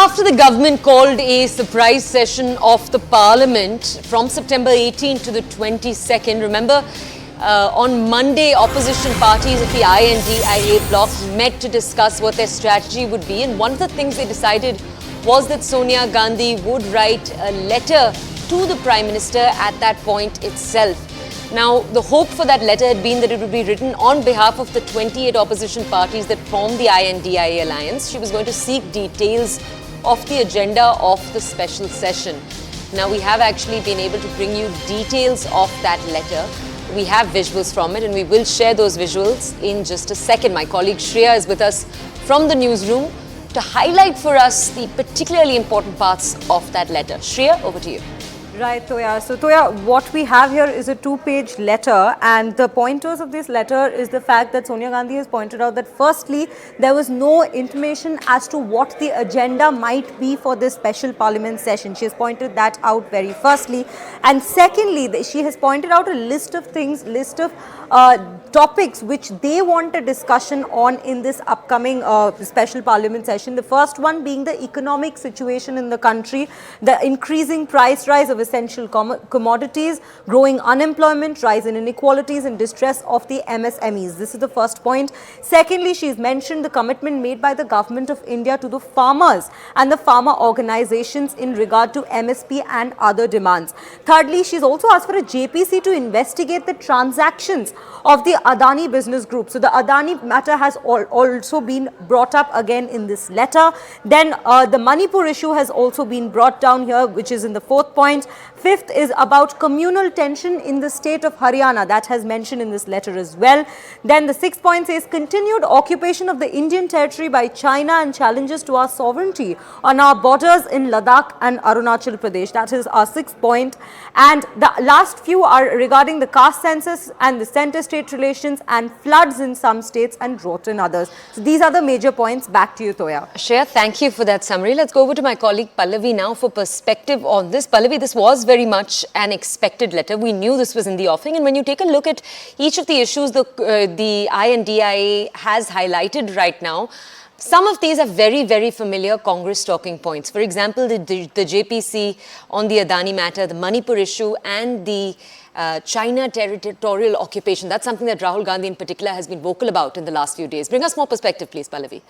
After the government called a surprise session of the parliament from September 18th to the 22nd, remember, on Monday, opposition parties of the INDIA bloc met to discuss what their strategy would be. And one of the things they decided was that Sonia Gandhi would write a letter to the Prime Minister at that point itself. Now, the hope for that letter had been that it would be written on behalf of the 28 opposition parties that form the INDIA alliance. She was going to seek details of the agenda of the special session. Now, we have actually been able to bring you details of that letter. We have visuals from it and we will share those visuals in just a second. My colleague Shreya is with us from the newsroom to highlight for us the particularly important parts of that letter. Shreya, over to you. Right, Toya. So, Toya, what we have here is a two-page letter, and the pointers of this letter is the fact that Sonia Gandhi has pointed out that firstly, there was no intimation as to what the agenda might be for this special parliament session. She has pointed that out very firstly. And secondly, she has pointed out a list of things, topics which they want a discussion on in this upcoming special parliament session. The first one being the economic situation in the country, the increasing price rise of essential commodities, growing unemployment, rise in inequalities and distress of the MSMEs. This is the first point. Secondly, she's mentioned the commitment made by the government of India to the farmers and the farmer organizations in regard to MSP and other demands. Thirdly, she's also asked for a JPC to investigate the transactions of the Adani business group. So the Adani matter has also been brought up again in this letter. Then the Manipur issue has also been brought down here, which is in the fourth point. Fifth is about communal tension in the state of Haryana. That has mentioned in this letter as well. Then the sixth point says continued occupation of the Indian territory by China and challenges to our sovereignty on our borders in Ladakh and Arunachal Pradesh. That is our sixth point. And the last few are regarding the caste census and the center-state relations and floods in some states and drought in others. So these are the major points. Back to you, Toya. Shreya, thank you for that summary. Let's go over to my colleague Pallavi now for perspective on this. Pallavi, this was very much an expected letter. We knew this was in the offing, and when you take a look at each of the issues the INDIA has highlighted right now, some of these are very, very familiar Congress talking points. For example, the JPC on the Adani matter, the Manipur issue and the China territorial occupation. That's something that Rahul Gandhi in particular has been vocal about in the last few days. Bring us more perspective, please, Pallavi.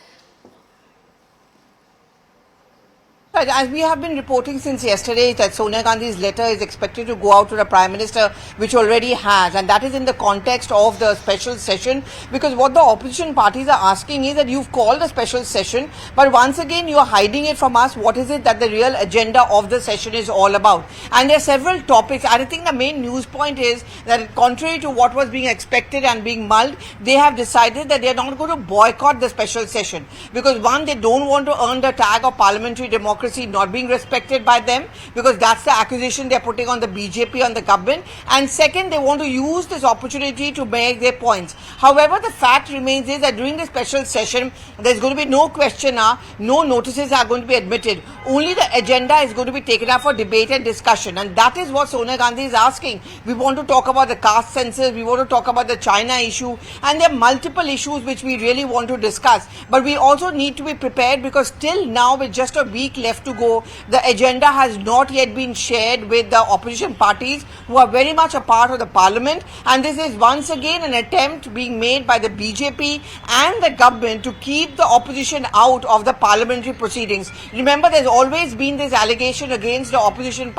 Right, as we have been reporting since yesterday that Sonia Gandhi's letter is expected to go out to the Prime Minister, which already has, and that is in the context of the special session, because what the opposition parties are asking is that you've called a special session, but once again you are hiding it from us. What is it that the real agenda of the session is all about? And there are several topics. I think the main news point is that contrary to what was being expected and being mulled, they have decided that they are not going to boycott the special session, because one, they don't want to earn the tag of parliamentary democracy not being respected by them, because that's the accusation they're putting on the BJP, on the government. And second, they want to use this opportunity to make their points. However, the fact remains is that during the special session, there's going to be no questionnaire, no notices are going to be admitted. Only the agenda is going to be taken up for debate and discussion. And that is what Sonia Gandhi is asking. We want to talk about the caste census, we want to talk about the China issue, and there are multiple issues which we really want to discuss. But we also need to be prepared, because till now, with just a week left to go, the agenda has not yet been shared with the opposition parties who are very much a part of the parliament, and this is once again an attempt being made by the BJP and the government to keep the opposition out of the parliamentary proceedings. Remember, there's always been this allegation against the opposition,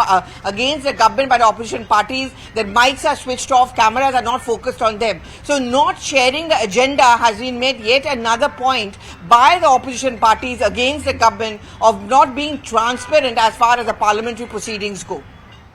against the government by the opposition parties, that mics are switched off, cameras are not focused on them. So not sharing the agenda has been made yet another point by the opposition parties against the government of not being transparent as far as the parliamentary proceedings go.